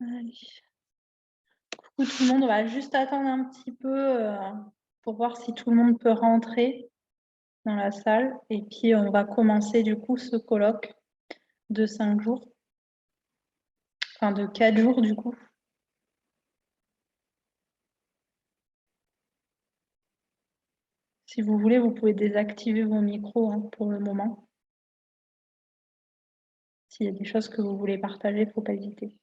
Allez. Coucou tout le monde, on va juste attendre un petit peu pour voir si tout le monde peut rentrer dans la salle. Et puis, on va commencer du coup ce colloque de 5 jours. Enfin, de 4 jours du coup. Si vous voulez, vous pouvez désactiver vos micros pour le moment. S'il y a des choses que vous voulez partager, il ne faut pas hésiter.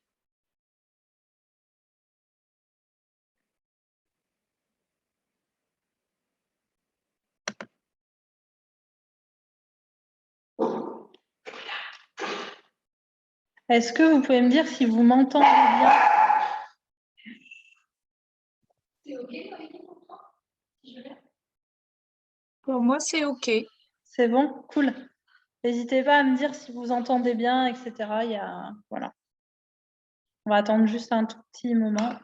Est-ce que vous pouvez me dire si vous m'entendez bien? C'est OK, pour moi, c'est OK. C'est bon? Cool. N'hésitez pas à me dire si vous entendez bien, etc. Voilà. On va attendre juste un tout petit moment.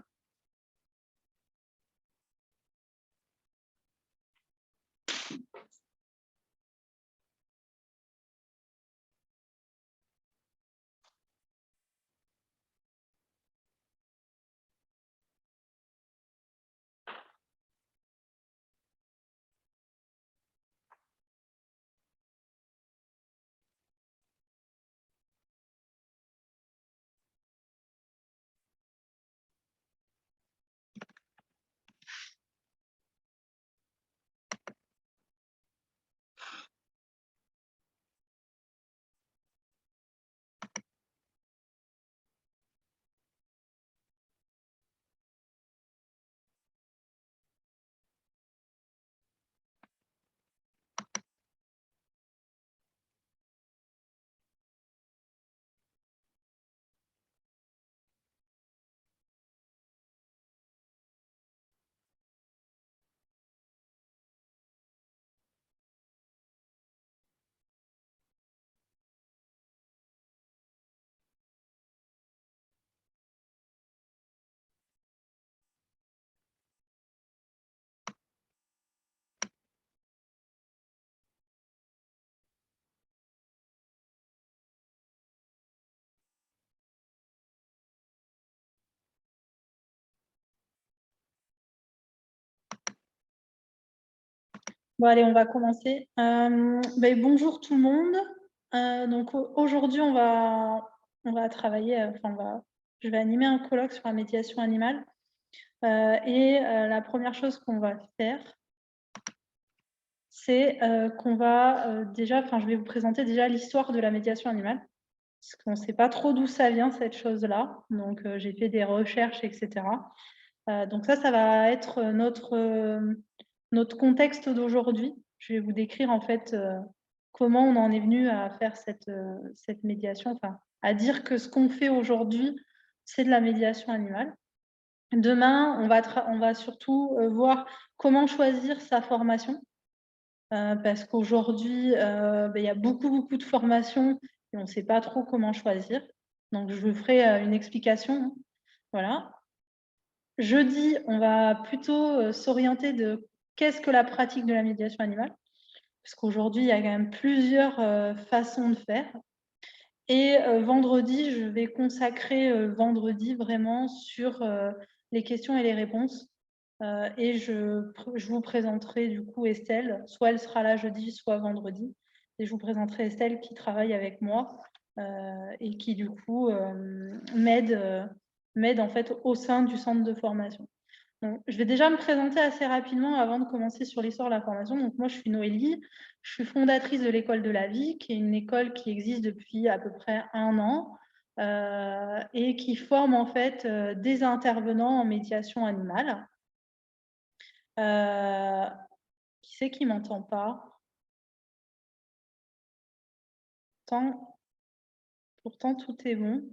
Bon, allez, on va commencer. Bonjour tout le monde. Donc aujourd'hui, on va travailler, je vais animer un colloque sur la médiation animale. La première chose qu'on va faire, c'est qu'on va je vais vous présenter déjà l'histoire de la médiation animale, parce qu'on ne sait pas trop d'où ça vient, cette chose-là. Donc, j'ai fait des recherches, etc. Donc ça va être notre contexte d'aujourd'hui. Je vais vous décrire en fait comment on en est venu à faire cette médiation, enfin à dire que ce qu'on fait aujourd'hui, c'est de la médiation animale. Demain, on va surtout voir comment choisir sa formation, parce qu'aujourd'hui, il y a beaucoup de formations et on ne sait pas trop comment choisir. Donc, je vous ferai une explication. Voilà. Jeudi, on va plutôt s'orienter de qu'est-ce que la pratique de la médiation animale, parce qu'aujourd'hui, il y a quand même plusieurs façons de faire. Et vendredi, je vais consacrer vendredi vraiment sur les questions et les réponses. Et je vous présenterai du coup Estelle, soit elle sera là jeudi, soit vendredi. Et je vous présenterai Estelle qui travaille avec moi et qui du coup m'aide en fait au sein du centre de formation. Donc, je vais déjà me présenter assez rapidement avant de commencer sur l'histoire de la formation. Donc, moi, je suis Noélie, je suis fondatrice de l'École de la vie, qui est une école qui existe depuis à peu près 1 an et qui forme en fait des intervenants en médiation animale. Qui c'est qui m'entend pas? Pourtant, tout est bon.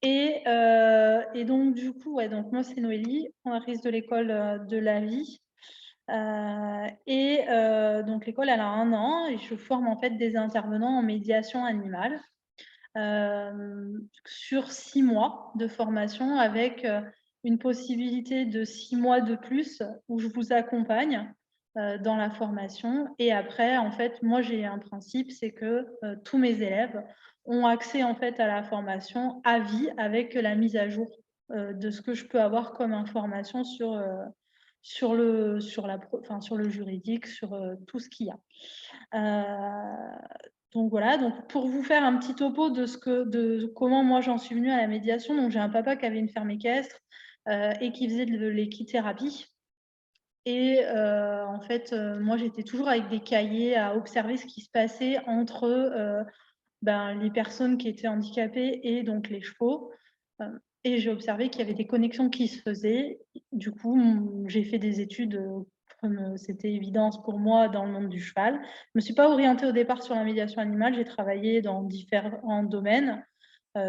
Et donc, du coup, donc moi, c'est Noélie, fondatrice de l'École de la vie. Donc, l'école, elle a 1 an et je forme en fait des intervenants en médiation animale sur 6 mois de formation avec une possibilité de 6 mois de plus où je vous accompagne dans la formation. Et après, en fait, moi, j'ai un principe, c'est que tous mes élèves ont accès en fait à la formation à vie avec la mise à jour de ce que je peux avoir comme information sur le juridique, sur tout ce qu'il y a. Donc voilà, donc pour vous faire un petit topo de comment moi j'en suis venue à la médiation, donc j'ai un papa qui avait une ferme équestre et qui faisait de l'équithérapie. Et en fait, moi j'étais toujours avec des cahiers à observer ce qui se passait entre les personnes qui étaient handicapées et donc les chevaux. Et j'ai observé qu'il y avait des connexions qui se faisaient. Du coup, j'ai fait des études, comme c'était évident pour moi, dans le monde du cheval. Je ne me suis pas orientée au départ sur la médiation animale. J'ai travaillé dans différents domaines,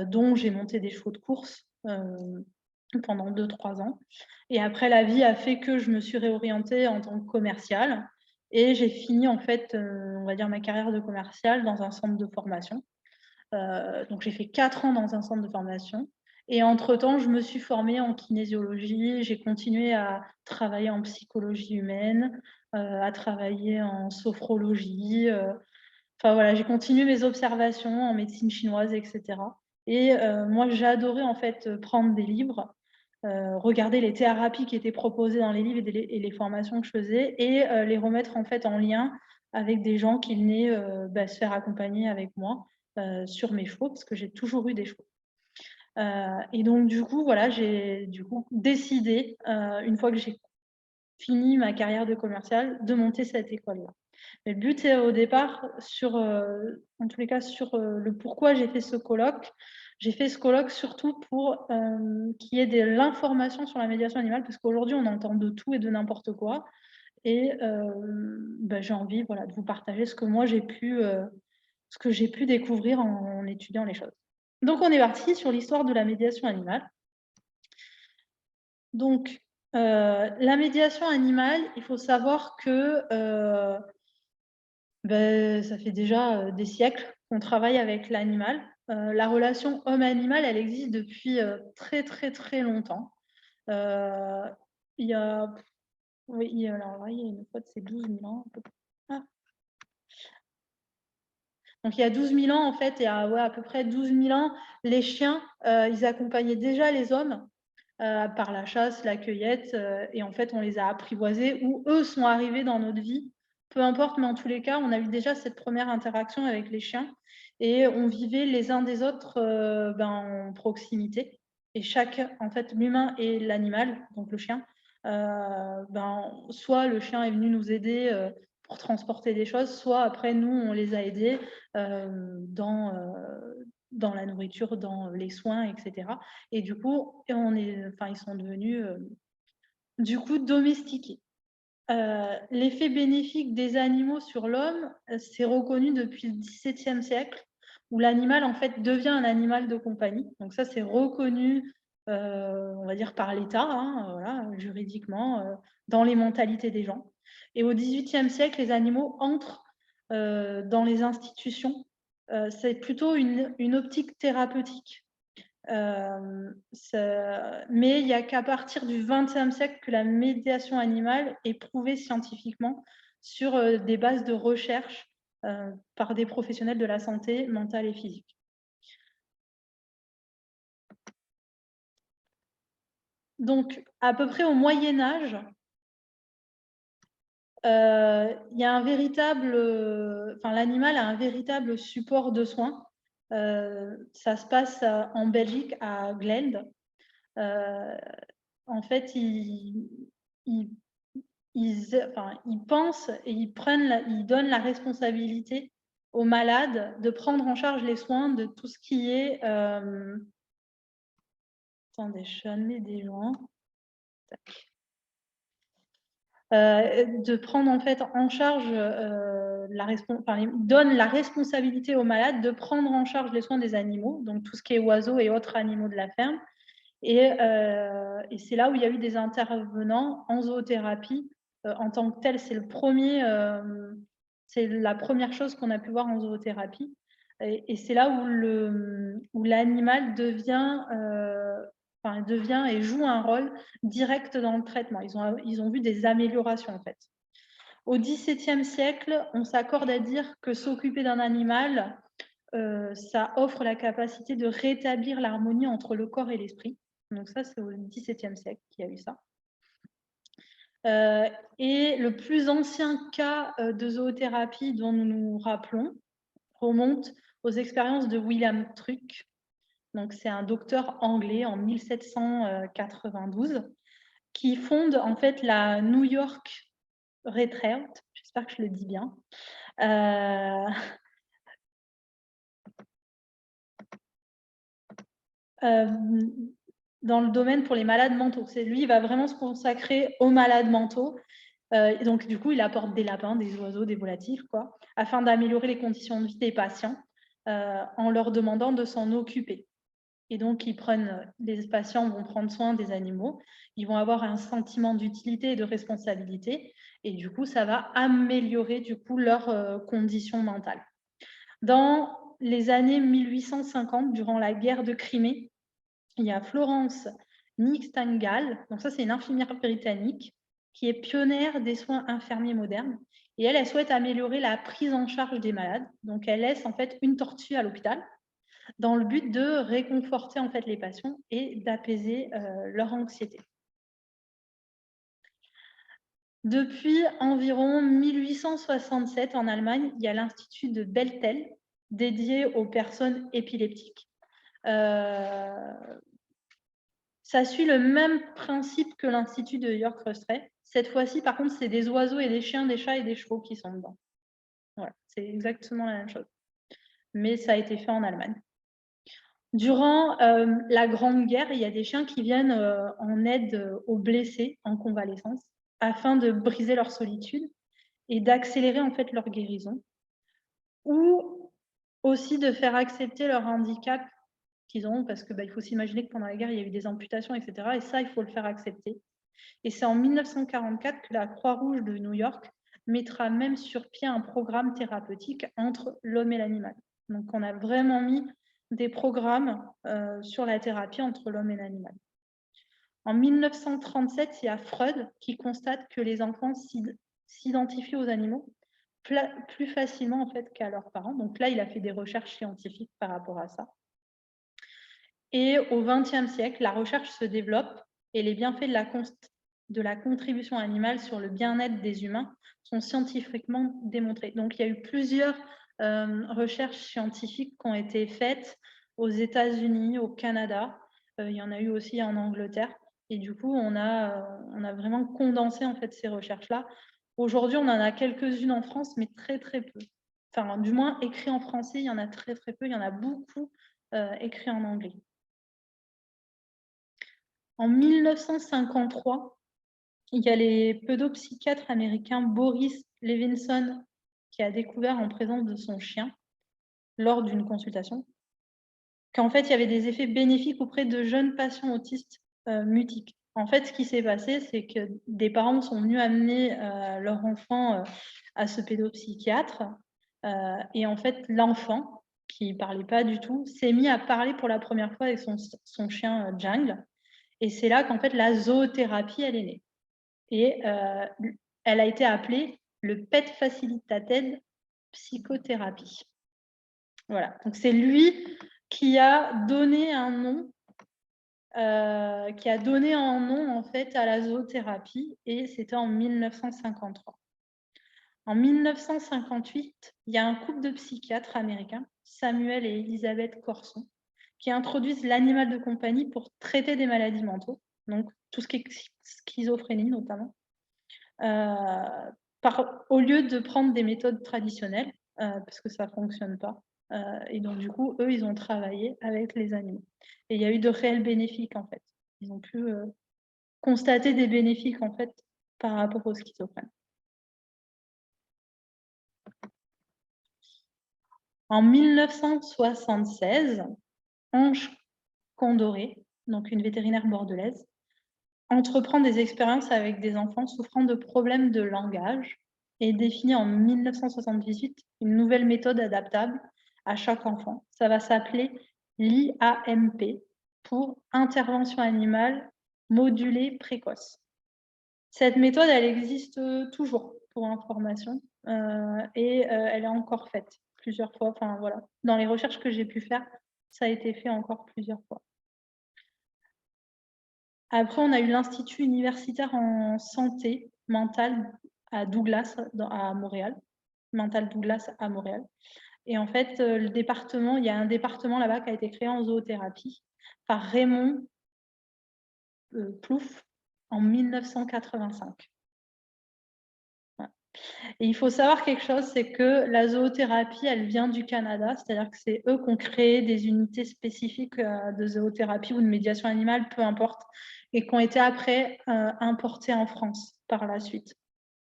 dont j'ai monté des chevaux de course pendant 2-3 ans. Et après, la vie a fait que je me suis réorientée en tant que commerciale. Et j'ai fini, en fait, on va dire, ma carrière de commerciale dans un centre de formation. Donc, j'ai fait 4 ans dans un centre de formation. Et entre-temps, je me suis formée en kinésiologie. J'ai continué à travailler en psychologie humaine, à travailler en sophrologie. Enfin, voilà, j'ai continué mes observations en médecine chinoise, etc. Et moi, j'ai adoré, en fait, prendre des livres, regarder les thérapies qui étaient proposées dans les livres et les formations que je faisais et les remettre, en fait, en lien avec des gens qui venaient se faire accompagner avec moi sur mes chevaux, parce que j'ai toujours eu des chevaux. Et donc, du coup, voilà, j'ai décidé, une fois que j'ai fini ma carrière de commerciale, de monter cette école-là. Mais le but, au départ, en tous les cas, sur le pourquoi j'ai fait ce colloque. J'ai fait ce colloque surtout pour qu'il y ait de l'information sur la médiation animale, parce qu'aujourd'hui, on entend de tout et de n'importe quoi. Et j'ai envie, voilà, de vous partager ce que moi j'ai pu découvrir en étudiant les choses. Donc, on est parti sur l'histoire de la médiation animale. Donc, la médiation animale, il faut savoir que ça fait déjà des siècles qu'on travaille avec l'animal. La relation homme-animal, elle existe depuis très, très, très longtemps. Il y a, oui, alors là, il y a une fois, c'est 12 000 ans. À peu près. Ah. Donc, il y a 12 000 ans, en fait, il y a à peu près 12 000 ans, les chiens, ils accompagnaient déjà les hommes par la chasse, la cueillette, et en fait, on les a apprivoisés ou eux sont arrivés dans notre vie. Peu importe, mais en tous les cas, on a eu déjà cette première interaction avec les chiens et on vivait les uns des autres en proximité. Et en fait, l'humain et l'animal, donc le chien, soit le chien est venu nous aider pour transporter des choses, soit après, nous, on les a aidés dans la nourriture, dans les soins, etc. Et du coup, ils sont devenus du coup domestiqués. L'effet bénéfique des animaux sur l'homme, c'est reconnu depuis le XVIIe siècle, où l'animal en fait devient un animal de compagnie. Donc ça, c'est reconnu, on va dire par l'État, voilà, juridiquement, dans les mentalités des gens. Et au XVIIIe siècle, les animaux entrent dans les institutions. C'est plutôt une optique thérapeutique. Mais il n'y a qu'à partir du XXe siècle que la médiation animale est prouvée scientifiquement sur des bases de recherche par des professionnels de la santé mentale et physique. Donc, à peu près au Moyen-Âge, l'animal a un véritable support de soins. Ça se passe en Belgique, à Glende. En fait, ils pensent et ils donnent la responsabilité aux malades de prendre en charge les soins de tout ce qui est... Attendez, je suis amenée des joints. De prendre en fait en charge ils donnent la responsabilité aux malades de prendre en charge les soins des animaux, donc tout ce qui est oiseaux et autres animaux de la ferme. Et c'est là où il y a eu des intervenants en zoothérapie en tant que tel. C'est la première chose qu'on a pu voir en zoothérapie. Et c'est là où l'animal devient devient et joue un rôle direct dans le traitement. Ils ont vu des améliorations, en fait. Au XVIIe siècle, on s'accorde à dire que s'occuper d'un animal, ça offre la capacité de rétablir l'harmonie entre le corps et l'esprit. Donc ça, c'est au XVIIe siècle qu'il y a eu ça. Et le plus ancien cas de zoothérapie dont nous nous rappelons remonte aux expériences de William Truc. Donc c'est un docteur anglais en 1792 qui fonde en fait la New York Retreat, j'espère que je le dis bien, dans le domaine pour les malades mentaux. Lui, il va vraiment se consacrer aux malades mentaux. Donc, du coup, il apporte des lapins, des oiseaux, des volatiles, quoi, afin d'améliorer les conditions de vie des patients en leur demandant de s'en occuper. Et donc, les patients vont prendre soin des animaux, ils vont avoir un sentiment d'utilité et de responsabilité, et du coup, ça va améliorer du coup leurs conditions mentales. Dans les années 1850, durant la guerre de Crimée, il y a Florence Nightingale, donc ça c'est une infirmière britannique, qui est pionnière des soins infirmiers modernes, et elle souhaite améliorer la prise en charge des malades. Donc elle laisse en fait une tortue à l'hôpital, dans le but de réconforter en fait les patients et d'apaiser leur anxiété. Depuis environ 1867, en Allemagne, il y a l'Institut de Bethel, dédié aux personnes épileptiques. Ça suit le même principe que l'Institut de York Rustray. Cette fois-ci, par contre, c'est des oiseaux et des chiens, des chats et des chevaux qui sont dedans. Voilà, c'est exactement la même chose. Mais ça a été fait en Allemagne. Durant la Grande Guerre, il y a des chiens qui viennent en aide aux blessés en convalescence afin de briser leur solitude et d'accélérer en fait leur guérison, ou aussi de faire accepter leur handicap qu'ils ont, parce que il faut s'imaginer que pendant la guerre, il y a eu des amputations, etc. Et ça, il faut le faire accepter. Et c'est en 1944 que la Croix-Rouge de New York mettra même sur pied un programme thérapeutique entre l'homme et l'animal. Donc, on a vraiment mis des programmes sur la thérapie entre l'homme et l'animal. En 1937, il y a Freud qui constate que les enfants s'identifient aux animaux plus facilement en fait qu'à leurs parents. Donc là, il a fait des recherches scientifiques par rapport à ça. Et au XXe siècle, la recherche se développe et les bienfaits de la contribution animale sur le bien-être des humains sont scientifiquement démontrés. Donc, il y a eu plusieurs recherches scientifiques qui ont été faites aux États-Unis, au Canada. Il y en a eu aussi en Angleterre. Et du coup, on a vraiment condensé en fait ces recherches-là. Aujourd'hui, on en a quelques-unes en France, mais très, très peu. Enfin, du moins, écrit en français, il y en a très, très peu. Il y en a beaucoup écrits en anglais. En 1953, il y a les pédopsychiatres américains Boris Levinson qui a découvert en présence de son chien, lors d'une consultation, qu'en fait, il y avait des effets bénéfiques auprès de jeunes patients autistes mutiques. En fait, ce qui s'est passé, c'est que des parents sont venus amener leur enfant à ce pédopsychiatre et en fait, l'enfant, qui ne parlait pas du tout, s'est mis à parler pour la première fois avec son chien Jungle. Et c'est là qu'en fait, la zoothérapie, elle est née. Et elle a été appelée le PET Facilitated Psychothérapie. Voilà, donc c'est lui qui a donné un nom, en fait à la zoothérapie, et c'était en 1953. En 1958, il y a un couple de psychiatres américains, Samuel et Elisabeth Corson, qui introduisent l'animal de compagnie pour traiter des maladies mentaux, donc tout ce qui est schizophrénie notamment, au lieu de prendre des méthodes traditionnelles, parce que ça ne fonctionne pas. Et donc, du coup, eux, ils ont travaillé avec les animaux. Et il y a eu de réels bénéfices, en fait. Ils ont pu constater des bénéfices, en fait, par rapport aux schizophrènes. En 1976, Ange Condoré, donc une vétérinaire bordelaise, entreprend des expériences avec des enfants souffrant de problèmes de langage et définit en 1978 une nouvelle méthode adaptable à chaque enfant. Ça va s'appeler l'IAMP, pour intervention animale modulée précoce. Cette méthode, elle existe toujours, pour information, et elle est encore faite plusieurs fois. Enfin, voilà. Dans les recherches que j'ai pu faire, ça a été fait encore plusieurs fois. Après, on a eu l'Institut universitaire en santé mentale à Douglas, à Montréal. Mental Douglas à Montréal. Et en fait, il y a un département là-bas qui a été créé en zoothérapie par Raymond Plouffe en 1985. Voilà. Et il faut savoir quelque chose, c'est que la zoothérapie, elle vient du Canada, c'est-à-dire que c'est eux qui ont créé des unités spécifiques de zoothérapie ou de médiation animale, peu importe, et qui ont été après importées en France par la suite.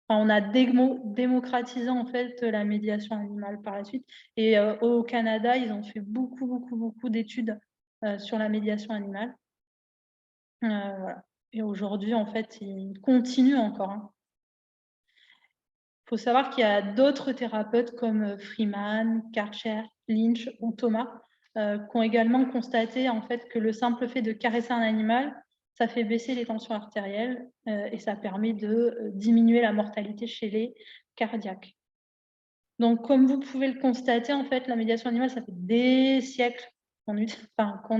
Enfin, on a démocratisé en fait la médiation animale par la suite. Et au Canada, ils ont fait beaucoup d'études sur la médiation animale. Voilà. Et aujourd'hui, en fait, ils continuent encore. Hein. Il faut savoir qu'il y a d'autres thérapeutes comme Freeman, Karcher, Lynch ou Thomas qui ont également constaté en fait que le simple fait de caresser un animal, ça fait baisser les tensions artérielles et ça permet de diminuer la mortalité chez les cardiaques. Donc, comme vous pouvez le constater, en fait, la médiation animale, ça fait des siècles qu'on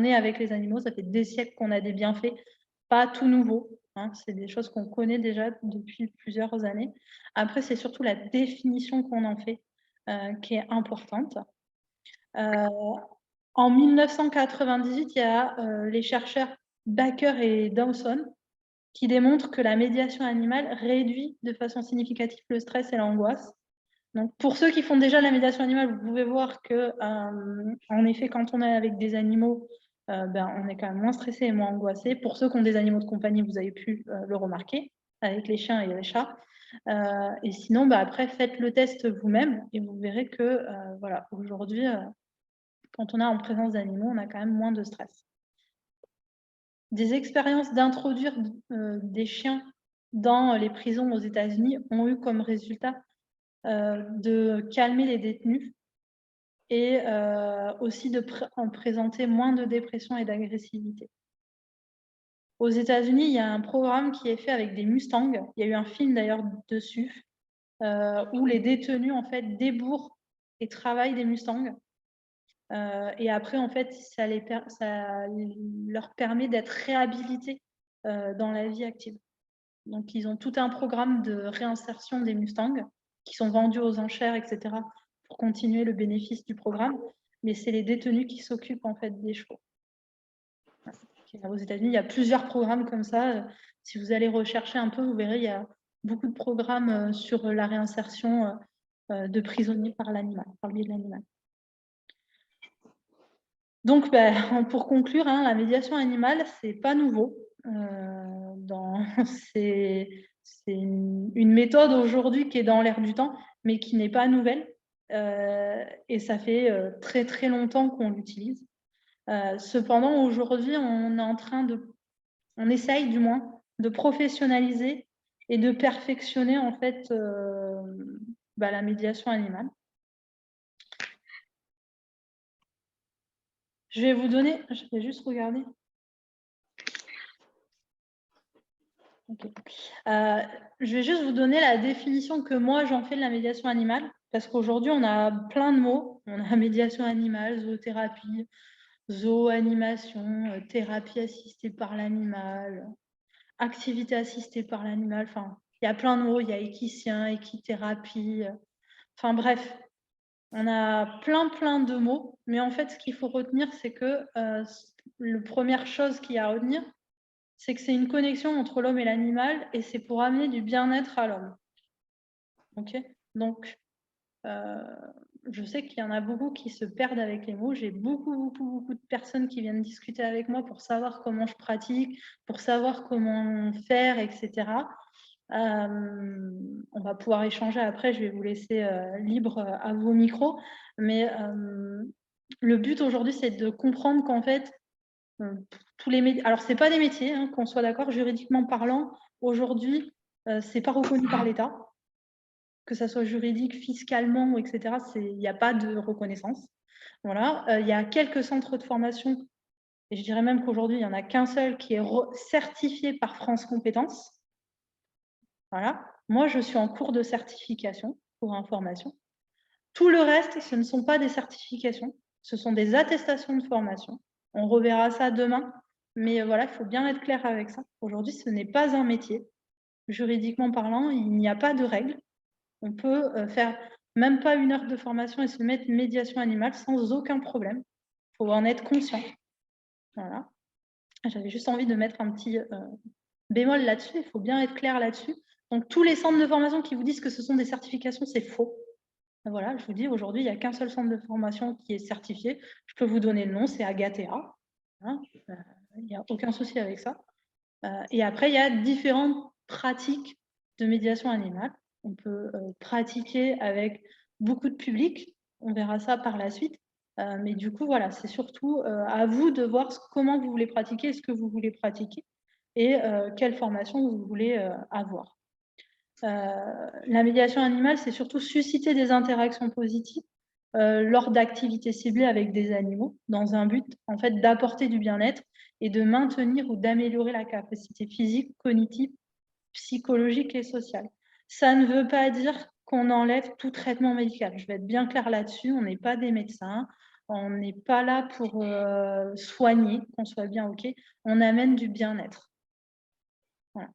est avec les animaux, ça fait des siècles qu'on a des bienfaits, pas tout nouveau. Hein, c'est des choses qu'on connaît déjà depuis plusieurs années. Après, c'est surtout la définition qu'on en fait qui est importante. En 1998, il y a les chercheurs Baker et Dawson qui démontrent que la médiation animale réduit de façon significative le stress et l'angoisse. Donc, pour ceux qui font déjà la médiation animale, vous pouvez voir que, en effet, quand on est avec des animaux, on est quand même moins stressé et moins angoissé. Pour ceux qui ont des animaux de compagnie, vous avez pu le remarquer avec les chiens et les chats. Et sinon, après, faites le test vous-même et vous verrez que, voilà, aujourd'hui, quand on est en présence d'animaux, on a quand même moins de stress. Des expériences d'introduire des chiens dans les prisons aux États-Unis ont eu comme résultat de calmer les détenus et aussi en présenter moins de dépression et d'agressivité. Aux États-Unis, il y a un programme qui est fait avec des Mustangs. Il y a eu un film d'ailleurs dessus où les détenus en fait débourrent et travaillent des Mustangs. Et après, en fait, ça leur permet d'être réhabilités dans la vie active. Donc, ils ont tout un programme de réinsertion des Mustangs qui sont vendus aux enchères, etc., pour continuer le bénéfice du programme. Mais c'est les détenus qui s'occupent en fait des chevaux. Aux États-Unis, il y a plusieurs programmes comme ça. Si vous allez rechercher un peu, vous verrez, il y a beaucoup de programmes sur la réinsertion de prisonniers par l'animal, par le biais de l'animal. Donc, pour conclure, la médiation animale, c'est pas nouveau. C'est une méthode aujourd'hui qui est dans l'air du temps, mais qui n'est pas nouvelle. Et ça fait très longtemps qu'on l'utilise. Cependant, aujourd'hui, on essaye du moins de professionnaliser et de perfectionner en fait la médiation animale. Je vais juste regarder. Okay. Je vais juste vous donner la définition que moi j'en fais de la médiation animale, parce qu'aujourd'hui on a plein de mots. On a médiation animale, zoothérapie, zooanimation, thérapie assistée par l'animal, activité assistée par l'animal. Enfin, il y a plein de mots. Il y a équicien, équithérapie. Enfin bref, on a plein de mots. Mais en fait, ce qu'il faut retenir, c'est que la première chose qu'il y a à retenir, c'est que c'est une connexion entre l'homme et l'animal et c'est pour amener du bien-être à l'homme. Okay, donc, je sais qu'il y en a beaucoup qui se perdent avec les mots. J'ai beaucoup de personnes qui viennent discuter avec moi pour savoir comment je pratique, pour savoir comment faire, etc. On va pouvoir échanger après. Je vais vous laisser libre à vos micros. Mais le but aujourd'hui, c'est de comprendre qu'en fait, tous les métiers. Alors, ce n'est pas des métiers, qu'on soit d'accord, juridiquement parlant, aujourd'hui, ce n'est pas reconnu par l'État, que ça soit juridique, fiscalement, etc. Il n'y a pas de reconnaissance. Voilà. Il y a quelques centres de formation Et je dirais même qu'aujourd'hui, il n'y en a qu'un seul qui est certifié par France Compétences. Voilà. Moi, je suis en cours de certification, pour information. Tout le reste, ce ne sont pas des certifications, ce sont des attestations de formation. On reverra ça demain, mais voilà, il faut bien être clair avec ça. Aujourd'hui, ce n'est pas un métier. Juridiquement parlant, il n'y a pas de règles. On peut faire même pas 1 heure de formation et se mettre médiation animale sans aucun problème. Il faut en être conscient. Voilà. J'avais juste envie de mettre un petit bémol là-dessus. Il faut bien être clair là-dessus. Donc, tous les centres de formation qui vous disent que ce sont des certifications, c'est faux. Voilà, je vous dis, aujourd'hui, il n'y a qu'un seul centre de formation qui est certifié. Je peux vous donner le nom, c'est Agatea. Hein, il n'y a aucun souci avec ça. Et après, il y a différentes pratiques de médiation animale. On peut pratiquer avec beaucoup de public. On verra ça par la suite. Mais du coup, voilà, c'est surtout à vous de voir comment vous voulez pratiquer, ce que vous voulez pratiquer et quelle formation vous voulez avoir. La médiation animale, c'est surtout susciter des interactions positives lors d'activités ciblées avec des animaux, dans un but en fait d'apporter du bien-être et de maintenir ou d'améliorer la capacité physique, cognitive, psychologique et sociale. Ça ne veut pas dire qu'on enlève tout traitement médical. Je vais être bien claire là-dessus, on n'est pas des médecins, on n'est pas là pour soigner, qu'on soit bien OK, on amène du bien-être. Voilà.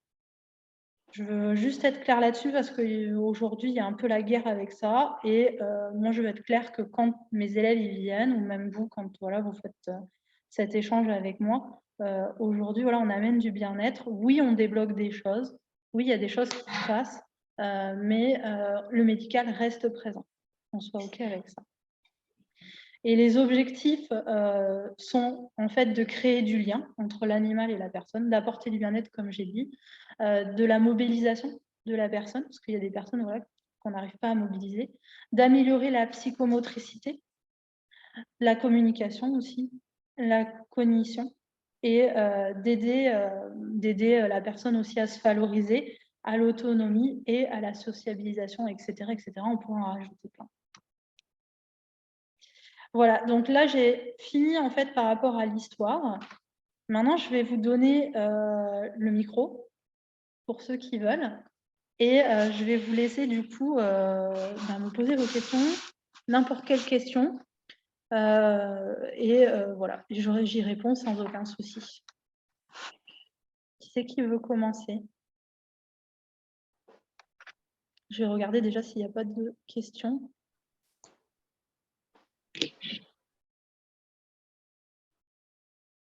Je veux juste être claire là-dessus parce qu'aujourd'hui, il y a un peu la guerre avec ça. Et moi, je veux être claire que quand mes élèves y viennent, ou même vous, quand voilà, vous faites cet échange avec moi, aujourd'hui, voilà, on amène du bien-être. Oui, on débloque des choses. Oui, il y a des choses qui se passent, mais le médical reste présent. On soit OK avec ça. Et les objectifs sont en fait de créer du lien entre l'animal et la personne, d'apporter du bien-être, comme j'ai dit, de la mobilisation de la personne, parce qu'il y a des personnes voilà, qu'on n'arrive pas à mobiliser, d'améliorer la psychomotricité, la communication aussi, la cognition, et d'aider la personne aussi à se valoriser, à l'autonomie et à la sociabilisation, etc., etc. On pourra en rajouter plein. Voilà, donc là, j'ai fini en fait par rapport à l'histoire. Maintenant, je vais vous donner le micro pour ceux qui veulent. Et je vais vous laisser du coup me poser vos questions, n'importe quelle question. Et voilà, j'y réponds sans aucun souci. Qui c'est qui veut commencer? Je vais regarder déjà s'il n'y a pas de questions.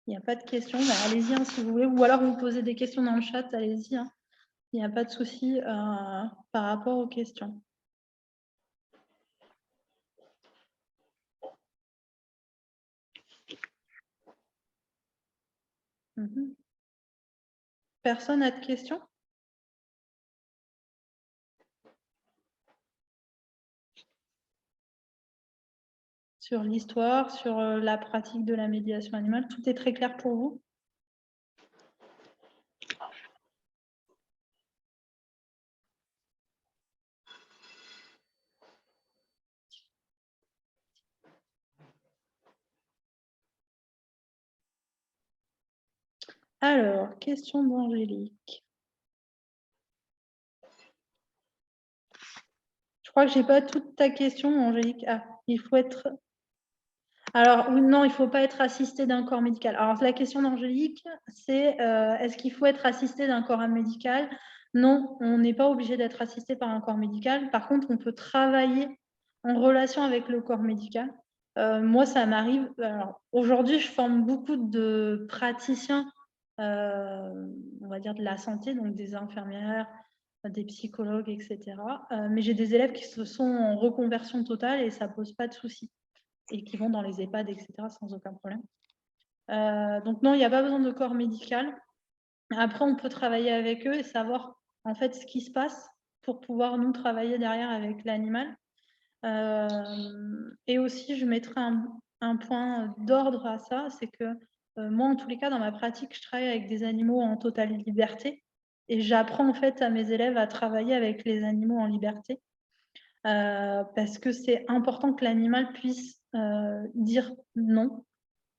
Il n'y a pas de questions, bah, allez-y hein, si vous voulez. Ou alors vous posez des questions dans le chat, allez-y. Hein. Il n'y a pas de souci par rapport aux questions. Personne n'a de questions? Sur l'histoire, sur la pratique de la médiation animale, tout est très clair pour vous? Alors, question d'Angélique. Je crois que je n'ai pas toute ta question, Angélique. Ah, il faut être... Alors, non, il ne faut pas être assisté d'un corps médical. Alors, la question d'Angélique, c'est est-ce qu'il faut être assisté d'un corps médical? Non, on n'est pas obligé d'être assisté par un corps médical. Par contre, on peut travailler en relation avec le corps médical. Moi, ça m'arrive. Aujourd'hui, je forme beaucoup de praticiens, on va dire de la santé, donc des infirmières, des psychologues, etc. Mais j'ai des élèves qui se sont en reconversion totale et ça ne pose pas de souci. Et qui vont dans les EHPAD, etc., sans aucun problème. Donc non, il n'y a pas besoin de corps médical. Après, on peut travailler avec eux et savoir en fait ce qui se passe pour pouvoir nous travailler derrière avec l'animal. Et aussi, je mettrai un point d'ordre à ça, c'est que moi, en tous les cas, dans ma pratique, je travaille avec des animaux en totale liberté et j'apprends en fait à mes élèves à travailler avec les animaux en liberté. Parce que c'est important que l'animal puisse dire non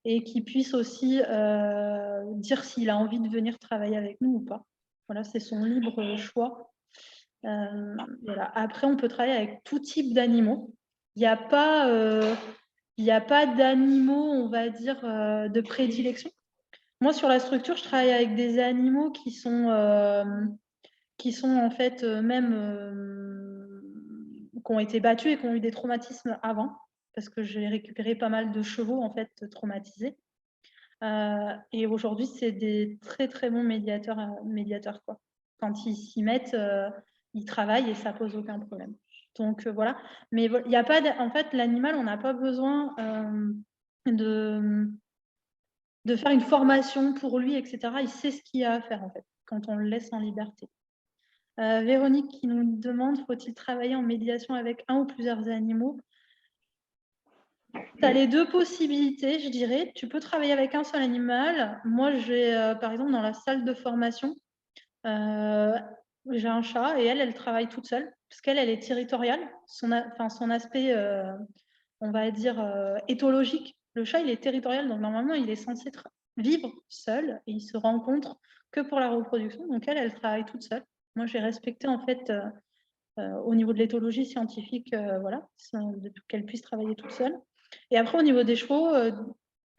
et qu'il puisse aussi dire s'il a envie de venir travailler avec nous ou pas. Voilà, c'est son libre choix. Voilà. Après, on peut travailler avec tout type d'animaux. Il n'y a pas, d'animaux, on va dire, de prédilection. Moi, sur la structure, je travaille avec des animaux qui sont en fait qui ont été battus et qui ont eu des traumatismes avant, parce que j'ai récupéré pas mal de chevaux en fait traumatisés. Et aujourd'hui, c'est des très très bons médiateurs quoi. Quand ils s'y mettent, ils travaillent et ça pose aucun problème. Donc voilà. Mais il n'y a pas, en fait, l'animal, on n'a pas besoin de faire une formation pour lui, etc. Il sait ce qu'il y a à faire en fait quand on le laisse en liberté. Véronique qui nous demande, faut-il travailler en médiation avec un ou plusieurs animaux? Tu as les deux possibilités, je dirais. Tu peux travailler avec un seul animal. Moi, j'ai, par exemple, dans la salle de formation, j'ai un chat et elle travaille toute seule parce qu'elle est territoriale. Son aspect, on va dire, éthologique. Le chat, il est territorial, donc normalement, il est censé vivre seul et il se rencontre que pour la reproduction. Donc, elle travaille toute seule. Moi, j'ai respecté, en fait, au niveau de l'éthologie scientifique, voilà, qu'elle puisse travailler toute seule. Et après, au niveau des chevaux,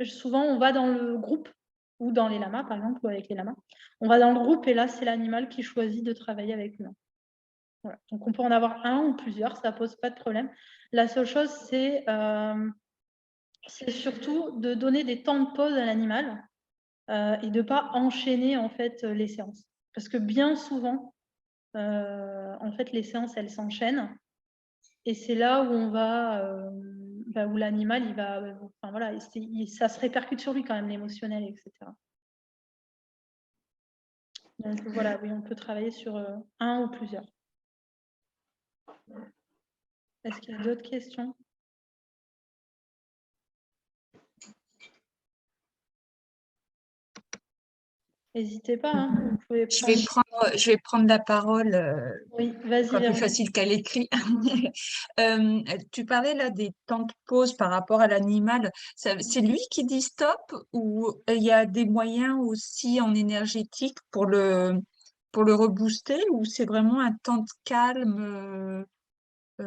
souvent, on va dans le groupe ou dans les lamas, par exemple, ou avec les lamas. On va dans le groupe et là, c'est l'animal qui choisit de travailler avec nous. Voilà. Donc, on peut en avoir un ou plusieurs, ça ne pose pas de problème. La seule chose, c'est surtout de donner des temps de pause à l'animal et de ne pas enchaîner, en fait, les séances. Parce que bien souvent, en fait, les séances, elles s'enchaînent. Et c'est là où on va, où l'animal, il va, enfin voilà, ça se répercute sur lui quand même, l'émotionnel, etc. Donc voilà, oui, on peut travailler sur un ou plusieurs. Est-ce qu'il y a d'autres questions? N'hésitez pas, hein, vous pouvez prendre... Je vais prendre la parole. Oui, vas-y, Ce sera plus facile qu'à l'écrit. Tu parlais là des temps de pause par rapport à l'animal. C'est lui qui dit stop ou il y a des moyens aussi en énergétique pour le rebooster ou c'est vraiment un temps de calme dans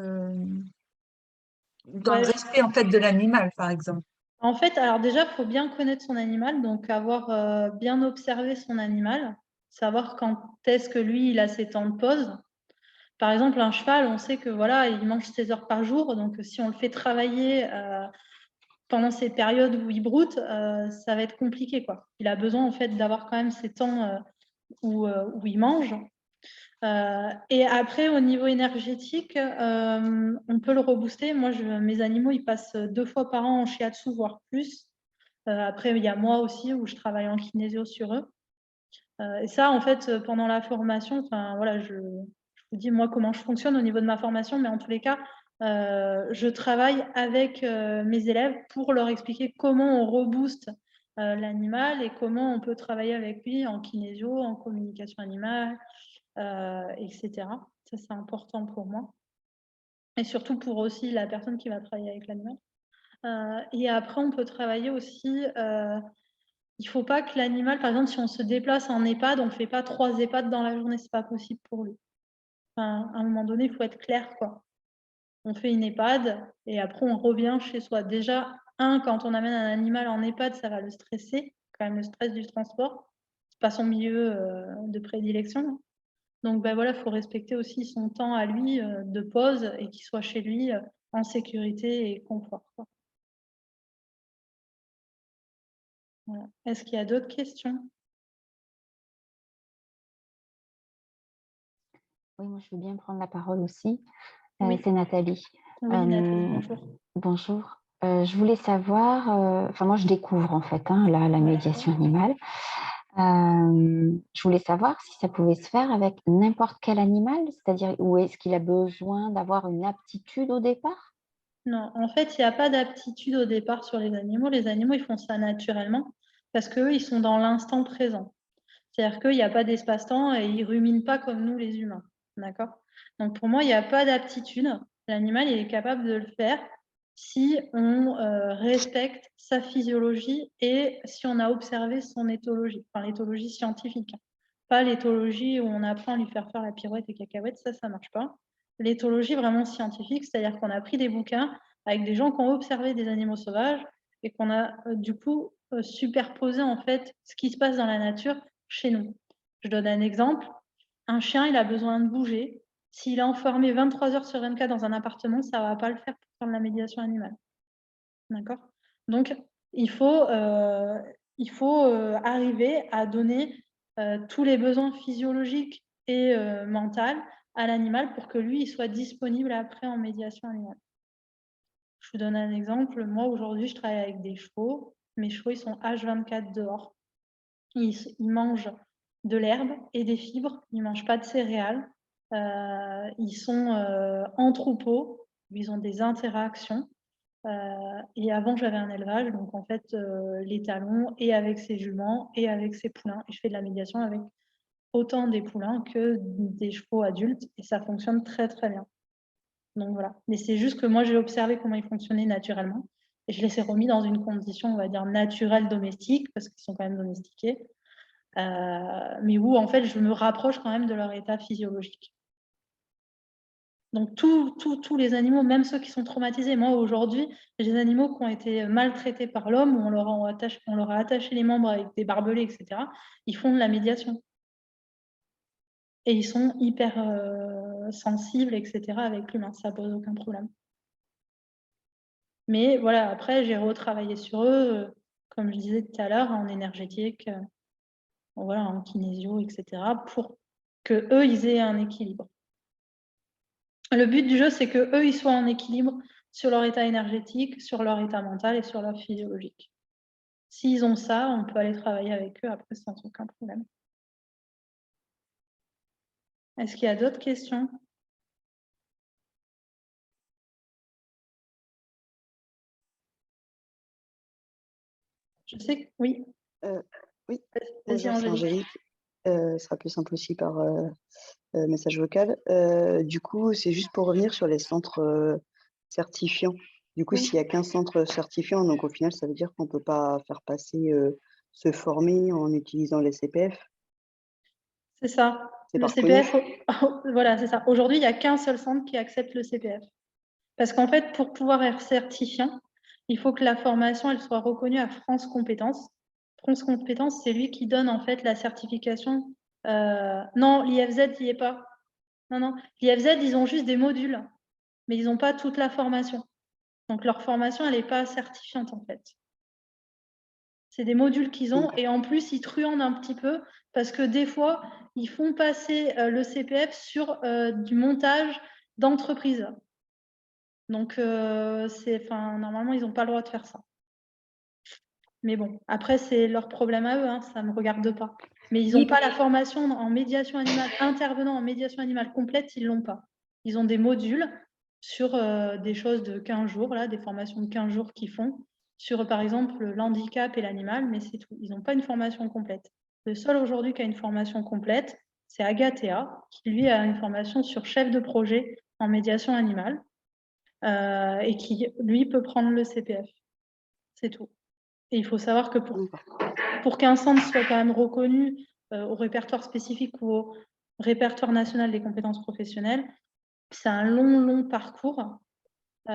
le Ouais. respect en fait de l'animal, par exemple? En fait, alors déjà, il faut bien connaître son animal, donc avoir bien observé son animal, savoir quand est-ce que lui, il a ses temps de pause. Par exemple, un cheval, on sait que voilà, il mange 16 heures par jour, donc si on le fait travailler pendant ces périodes où il broute, ça va être compliqué, quoi. Il a besoin en fait d'avoir quand même ces temps où il mange. Et après, au niveau énergétique, on peut le rebooster. Moi, mes animaux, ils passent 2 fois par an en shiatsu, voire plus. Après, il y a moi aussi où je travaille en kinésio sur eux. Et ça, en fait, pendant la formation, voilà, je vous dis moi comment je fonctionne au niveau de ma formation, mais en tous les cas, je travaille avec mes élèves pour leur expliquer comment on rebooste l'animal et comment on peut travailler avec lui en kinésio, en communication animale, etc. Ça, c'est important pour moi. Et surtout pour aussi la personne qui va travailler avec l'animal. Et après, on peut travailler aussi... il ne faut pas que l'animal, par exemple, si on se déplace en EHPAD, on ne fait pas 3 EHPAD dans la journée, ce n'est pas possible pour lui. Enfin, à un moment donné, il faut être clair, quoi. On fait une EHPAD et après, on revient chez soi. Déjà, quand on amène un animal en EHPAD, ça va le stresser, quand même le stress du transport. Ce n'est pas son milieu de prédilection. Donc, ben voilà, il faut respecter aussi son temps à lui de pause et qu'il soit chez lui en sécurité et confort, quoi. Voilà. Est-ce qu'il y a d'autres questions? Oui, moi, je veux bien prendre la parole aussi. Oui. C'est Nathalie. Oui, Nathalie, bonjour. Bonjour. Je voulais savoir, enfin moi je découvre en fait la médiation animale. Je voulais savoir si ça pouvait se faire avec n'importe quel animal, c'est-à-dire où est-ce qu'il a besoin d'avoir une aptitude au départ? Non, en fait, il n'y a pas d'aptitude au départ sur les animaux. Les animaux, ils font ça naturellement parce qu'eux, ils sont dans l'instant présent. C'est-à-dire qu'il n'y a pas d'espace-temps et ils ruminent pas comme nous, les humains. D'accord? Donc, pour moi, il n'y a pas d'aptitude. L'animal, il est capable de le faire. si on respecte sa physiologie et si on a observé son éthologie, enfin l'éthologie scientifique. Pas l'éthologie où on apprend à lui faire la pirouette et cacahuète, ça marche pas. L'éthologie vraiment scientifique, c'est-à-dire qu'on a pris des bouquins avec des gens qui ont observé des animaux sauvages et qu'on a du coup superposé en fait ce qui se passe dans la nature chez nous. Je donne un exemple. Un chien, il a besoin de bouger. S'il est enfermé 23 heures sur 24 dans un appartement, ça ne va pas le faire pour faire de la médiation animale. D'accord ? Donc, il faut arriver à donner tous les besoins physiologiques et mentaux à l'animal pour que lui, il soit disponible après en médiation animale. Je vous donne un exemple. Moi, aujourd'hui, je travaille avec des chevaux. Mes chevaux, ils sont H24 dehors. Ils mangent de l'herbe et des fibres. Ils ne mangent pas de céréales. Ils sont en troupeau. Ils ont des interactions. Et avant, j'avais un élevage. Donc, en fait, les talons et avec ses juments et avec ses poulains. Et je fais de la médiation avec autant des poulains que des chevaux adultes. Et ça fonctionne très, très bien. Donc voilà. Mais c'est juste que moi, j'ai observé comment ils fonctionnaient naturellement. Et je les ai remis dans une condition, on va dire, naturelle domestique, parce qu'ils sont quand même domestiqués. Mais où, en fait, je me rapproche quand même de leur état physiologique. Donc, tous les animaux, même ceux qui sont traumatisés. Moi, aujourd'hui, j'ai des animaux qui ont été maltraités par l'homme, où on leur a attaché les membres avec des barbelés, etc. Ils font de la médiation. Et ils sont hyper sensibles, etc. avec l'humain. Ça pose aucun problème. Mais voilà, après, j'ai retravaillé sur eux, comme je disais tout à l'heure, en énergétique, voilà, en kinésio, etc. pour qu'eux, ils aient un équilibre. Le but du jeu, c'est qu'eux, ils soient en équilibre sur leur état énergétique, sur leur état mental et sur leur physiologique. S'ils ont ça, on peut aller travailler avec eux après sans aucun problème. Est-ce qu'il y a d'autres questions ? Je sais que oui. Oui, Vas-y, bonjour, c'est Angélique. Angélique. Ce sera plus simple aussi par message vocal. Du coup, c'est juste pour revenir sur les centres certifiants. Du coup, Oui. s'il y a 15 centres certifiants, donc au final, ça veut dire qu'on ne peut pas faire passer, se former en utilisant les CPF. C'est ça. C'est Le pas CPF, voilà, c'est ça. Aujourd'hui, il n'y a qu'un seul centre qui accepte le CPF. Parce qu'en fait, pour pouvoir être certifiant, il faut que la formation elle soit reconnue à France Compétences. France Compétences, c'est lui qui donne en fait la certification. Non, l'IFZ, il n'y est pas. Non. L'IFZ, ils ont juste des modules, mais ils n'ont pas toute la formation. Donc leur formation, elle n'est pas certifiante en fait. C'est des modules qu'ils ont et en plus, ils truandent un petit peu parce que des fois, ils font passer le CPF sur du montage d'entreprise. Donc, normalement, ils n'ont pas le droit de faire ça. Mais bon, après, c'est leur problème à eux, hein, ça ne me regarde pas. Mais ils n'ont pas la formation en médiation animale, intervenant en médiation animale complète, ils ne l'ont pas. Ils ont des modules sur des choses de 15 jours, là, des formations de 15 jours qu'ils font, sur par exemple l'handicap et l'animal, mais c'est tout. Ils n'ont pas une formation complète. Le seul aujourd'hui qui a une formation complète, c'est Agathea, qui lui a une formation sur chef de projet en médiation animale. Et qui, lui, peut prendre le CPF. C'est tout. Et il faut savoir que pour qu'un centre soit quand même reconnu au répertoire spécifique ou au répertoire national des compétences professionnelles, c'est un long parcours. Et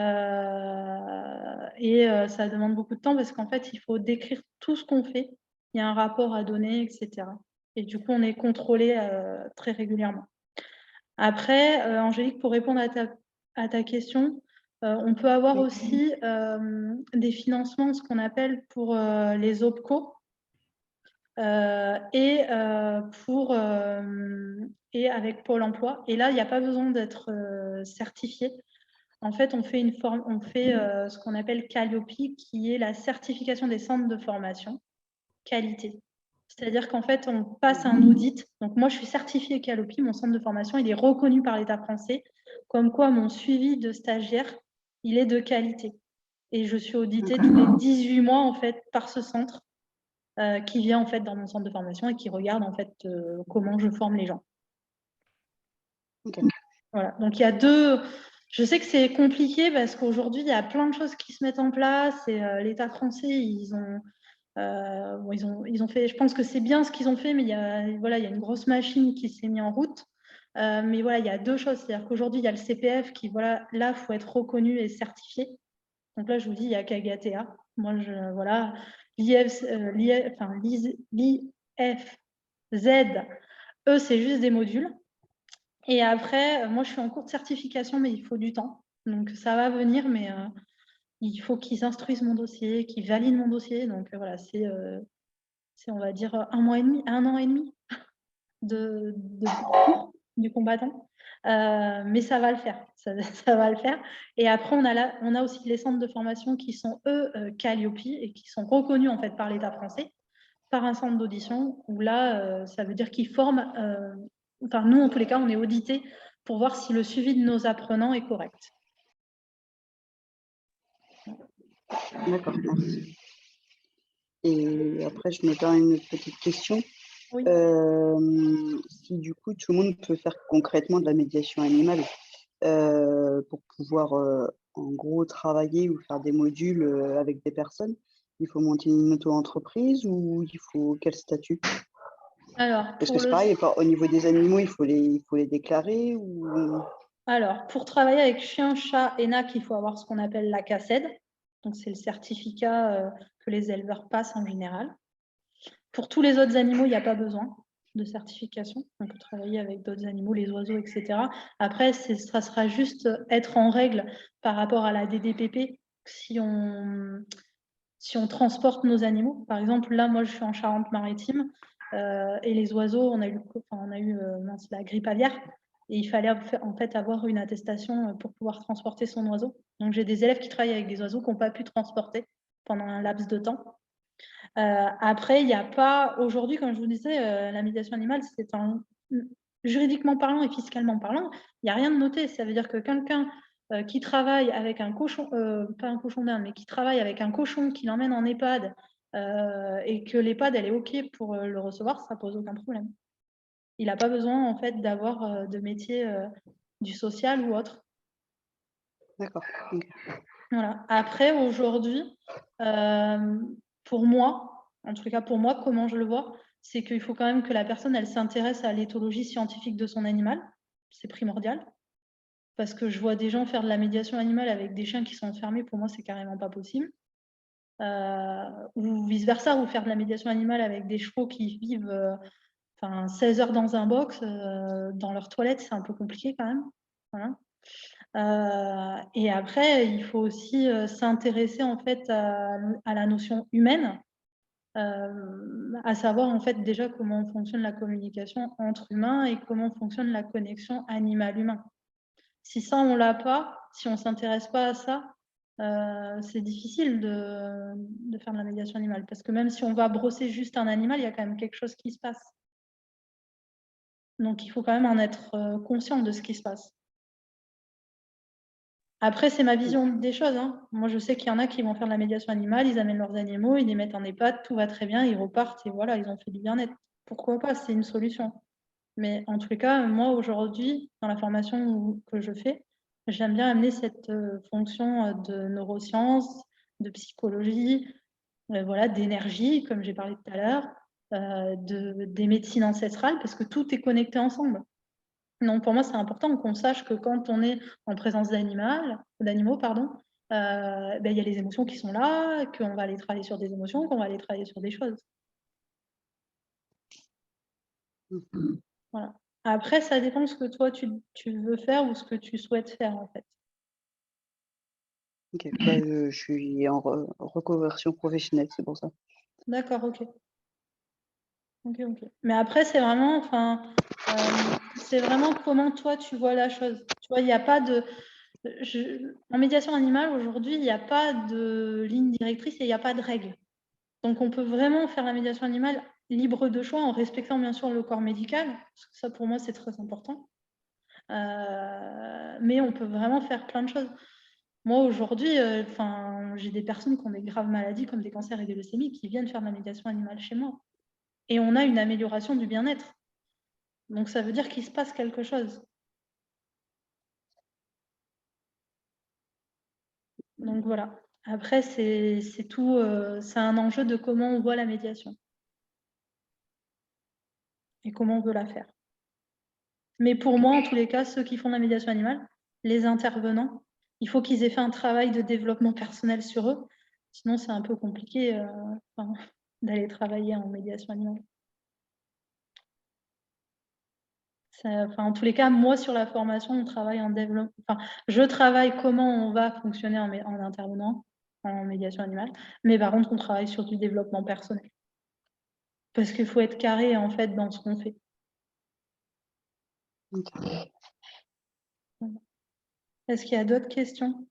ça demande beaucoup de temps parce qu'en fait, il faut décrire tout ce qu'on fait. Il y a un rapport à donner, etc. Et du coup, on est contrôlé très régulièrement. Après, Angélique, pour répondre à ta question, on peut avoir aussi des financements, ce qu'on appelle pour les OPCO et avec Pôle emploi. Et là, il n'y a pas besoin d'être certifié. En fait, on fait ce qu'on appelle Calliope, qui est la certification des centres de formation qualité. C'est-à-dire qu'en fait, on passe un audit. Donc moi, je suis certifiée Calliope, mon centre de formation, il est reconnu par l'État français, comme quoi mon suivi de stagiaire, il est de qualité. Et je suis auditée tous les 18 mois, en fait, par ce centre qui vient, en fait, dans mon centre de formation et qui regarde, en fait, comment je forme les gens. Okay. Voilà. Donc, il y a deux Je sais que c'est compliqué parce qu'aujourd'hui, il y a plein de choses qui se mettent en place et l'État français, ils ont fait, je pense que c'est bien ce qu'ils ont fait, mais il y a une grosse machine qui s'est mise en route. Mais voilà, il y a deux choses. C'est-à-dire qu'aujourd'hui, il y a le CPF qui, là, il faut être reconnu et certifié. Donc là, je vous dis, il y a Kagatea. Moi, l'IFZ, eux, c'est juste des modules. Et après, moi, je suis en cours de certification, mais il faut du temps. Donc, ça va venir, mais il faut qu'ils instruisent mon dossier, qu'ils valident mon dossier. Donc, voilà, c'est, on va dire, 1 an et demi de cours du combattant. Mais ça va le faire. Ça va le faire. Et après, on a aussi les centres de formation qui sont, eux, Calliope et qui sont reconnus, en fait, par l'État français, par un centre d'audition, où là, ça veut dire qu'ils forment... nous, en tous les cas, on est audité pour voir si le suivi de nos apprenants est correct. D'accord, merci. Et après, je me permets une petite question. Oui. Si du coup, tout le monde peut faire concrètement de la médiation animale pour pouvoir, en gros, travailler ou faire des modules avec des personnes, il faut monter une auto-entreprise ou il faut quel statut? Alors, Parce que c'est pareil, au niveau des animaux, il faut les déclarer ou... Alors, pour travailler avec chien, chat et NAC, il faut avoir ce qu'on appelle la CACED. Donc, c'est le certificat que les éleveurs passent en général. Pour tous les autres animaux, il n'y a pas besoin de certification. On peut travailler avec d'autres animaux, les oiseaux, etc. Après, ça sera juste être en règle par rapport à la DDPP si on transporte nos animaux. Par exemple, là, moi, je suis en Charente-Maritime et les oiseaux, on a eu la grippe aviaire. Et il fallait en fait avoir une attestation pour pouvoir transporter son oiseau. Donc, j'ai des élèves qui travaillent avec des oiseaux qui n'ont pas pu transporter pendant un laps de temps. Après, il n'y a pas, aujourd'hui, comme je vous disais, la médiation animale, c'est juridiquement parlant et fiscalement parlant, il n'y a rien de noté. Ça veut dire que quelqu'un qui travaille avec un cochon, pas un cochon d'Inde, mais qui travaille avec un cochon qui l'emmène en EHPAD et que l'EHPAD, elle est OK pour le recevoir, ça ne pose aucun problème. Il n'a pas besoin, en fait, d'avoir de métier du social ou autre. D'accord. Okay. Voilà. Après, aujourd'hui, pour moi, en tout cas pour moi, comment je le vois, c'est qu'il faut quand même que la personne, elle s'intéresse à l'éthologie scientifique de son animal. C'est primordial. Parce que je vois des gens faire de la médiation animale avec des chiens qui sont enfermés. Pour moi, c'est carrément pas possible. Ou vice-versa, ou faire de la médiation animale avec des chevaux qui vivent 16 heures dans un box, dans leur toilette, c'est un peu compliqué quand même. Voilà. Et après, il faut aussi s'intéresser en fait à la notion humaine, à savoir en fait déjà comment fonctionne la communication entre humains et comment fonctionne la connexion animal-humain. Si ça, on l'a pas, si on ne s'intéresse pas à ça, c'est difficile de faire de la médiation animale. Parce que même si on va brosser juste un animal, il y a quand même quelque chose qui se passe. Donc, il faut quand même en être conscient de ce qui se passe. Après, c'est ma vision des choses. Hein. Moi, je sais qu'il y en a qui vont faire de la médiation animale, ils amènent leurs animaux, ils les mettent en EHPAD, tout va très bien, ils repartent et voilà, ils ont fait du bien-être. Pourquoi pas? C'est une solution. Mais en tous les cas, moi, aujourd'hui, dans la formation que je fais, j'aime bien amener cette fonction de neurosciences, de psychologie, voilà, d'énergie, comme j'ai parlé tout à l'heure, des médecines ancestrales, parce que tout est connecté ensemble. Donc, pour moi, c'est important qu'on sache que quand on est en présence d'animaux, il y a les émotions qui sont là, qu'on va aller travailler sur des émotions, qu'on va aller travailler sur des choses. Voilà. Après, ça dépend ce que toi, tu veux faire ou ce que tu souhaites faire, en fait. Ok, je suis en reconversion professionnelle, c'est pour ça. D'accord, ok. Mais après, c'est vraiment, comment toi, tu vois la chose. Tu vois, il n'y a pas de... En médiation animale, aujourd'hui, il n'y a pas de ligne directrice et il n'y a pas de règles. Donc, on peut vraiment faire la médiation animale libre de choix en respectant, bien sûr, le corps médical. Parce que ça, pour moi, c'est très important. Mais on peut vraiment faire plein de choses. Moi, aujourd'hui, j'ai des personnes qui ont des graves maladies comme des cancers et des leucémies qui viennent faire de la médiation animale chez moi. Et on a une amélioration du bien-être. Donc, ça veut dire qu'il se passe quelque chose. Donc voilà. Après, c'est tout, c'est un enjeu de comment on voit la médiation et comment on veut la faire. Mais pour moi, en tous les cas, ceux qui font de la médiation animale, les intervenants, il faut qu'ils aient fait un travail de développement personnel sur eux. Sinon, c'est un peu compliqué d'aller travailler en médiation animale. En tous les cas, moi, sur la formation, on travaille en développement. Je travaille comment on va fonctionner en intervenant en médiation animale. Mais par contre, on travaille sur du développement personnel. Parce qu'il faut être carré, en fait, dans ce qu'on fait. Ok. Est-ce qu'il y a d'autres questions?